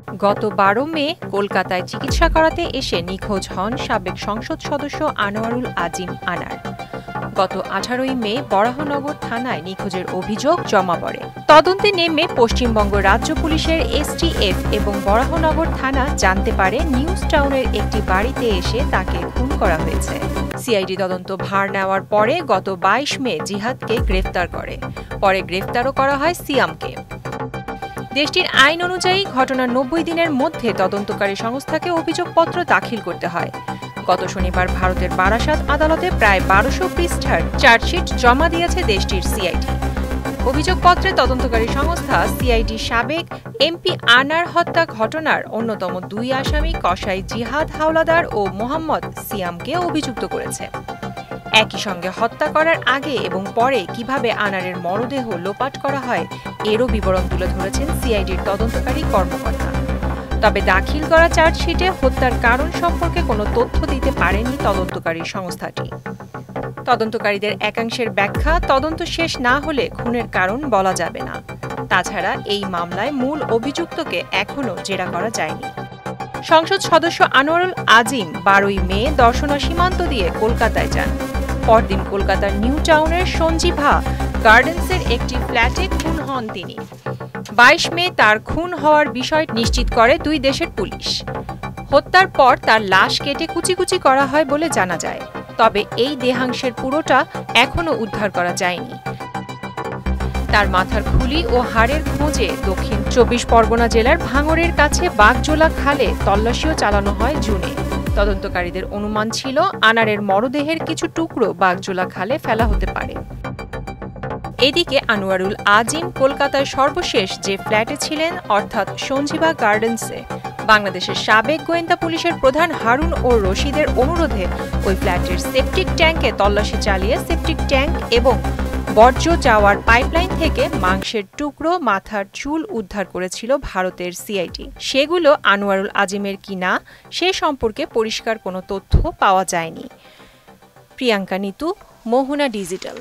গত ১২ মে কলকাতায় চিকিৎসা করাতে এসে নিখোঁজ হন সাবেক সংসদ সদস্য আনোয়ারুল আজিম আনার। গত ১৮ মে বরাহনগর থানায় নিখোঁজের অভিযোগ জমা পড়ে। তদন্তে নেমে পশ্চিমবঙ্গ রাজ্য পুলিশের এসটিএফ এবং বরাহনগর থানা জানতে পারে নিউজ টাউনের একটি বাড়িতে এসে তাকে খুন করা হয়েছে। সিআইডি তদন্ত ভার নেওয়ার পরে গত ২২ মে জিহাদকে গ্রেফতার করে। পরে গ্রেফতারও করা হয় সিয়ামকে। দেশটির আইন অনুযায়ী ঘটনার ৯০ দিনের মধ্যে তদন্তকারী সংস্থাকে অভিযোগপত্র দাখিল করতে হয়। গত শনিবার ভারতের বারাসাত আদালতে প্রায় ১২০০ পৃষ্ঠার চার্জশিট জমা দিয়েছে দেশটির সিআইডি। অভিযোগপত্রে তদন্তকারী সংস্থা সিআইডি সাবেক এমপি আনার হত্যা ঘটনার অন্যতম ২ আসামি কসাই জিহাদ হাওলাদার ও মোহাম্মদ সিয়ামকে অভিযুক্ত করেছে। একই সঙ্গে হত্যা করার আগে এবং পরে কিভাবে আনারের মরদেহ লোপাট করা হয় এরও বিবরণ তুলে ধরেছেন সিআইডির তদন্তকারী কর্মকর্তা। তবে দাখিল করা চার্জশিটে হত্যার কারণ সম্পর্কে কোনো তথ্য দিতে পারেনি তদন্তকারী সংস্থাটি। তদন্তকারীদের একাংশের ব্যাখ্যা, তদন্ত শেষ না হলে খুনের কারণ বলা যাবে না। তাছাড়া এই মামলায় মূল অভিযুক্তকে এখনও জেরা করা যায়নি। সংসদ সদস্য আনোয়ারুল আজিম ১২ মে দর্শনা সীমান্ত দিয়ে কলকাতায় যান। পরদিন কলকাতার নিউ টাউনের সঞ্জীভা গার্ডেন্সের একটি ফ্ল্যাটে খুন হন তিনি। ২২ মে তার খুন হওয়ার বিষয় নিশ্চিত করে দুই দেশের পুলিশ। হত্যার পর তার লাশ কেটে কুচি কুচি করা হয় বলে জানা যায়। তবে এই দেহাংশের পুরোটা এখনও উদ্ধার করা যায়নি। তার মাথার খুলি ও হাড়ের খোঁজে দক্ষিণ ২৪ পরগনা জেলার ভাঙড়ের কাছে বাগজোলা খালে তল্লাশিও চালানো হয় জুনে। তদন্তকারীদের অনুমান ছিল আনারের মরদেহের কিছু টুকরো বাগজোলা খালে ফেলা হতে পারে। এদিকে আনোয়ারুল আজিম কলকাতায় সর্বশেষ যে ফ্ল্যাটে ছিলেন, অর্থাৎ সঞ্জীভা গার্ডেন্সে, বাংলাদেশের সাবেক গোয়েন্দা পুলিশের প্রধান হারুন ও রশিদের অনুরোধে ওই ফ্ল্যাটের সেপটিক ট্যাঙ্কে তল্লাশি চালিয়ে সেপটিক ট্যাঙ্ক এবং বর্জ্য যাওয়ার পাইপলাইন থেকে মাংসের টুকরো, মাথার চুল উদ্ধার করেছিল ভারতের সিআইডি। সেগুলো আনোয়ারুল আজিমের কিনা সে সম্পর্কে পরিষ্কার কোনো তথ্য পাওয়া যায়নি। প্রিয়াঙ্কা নিতু, মোহনা ডিজিটাল।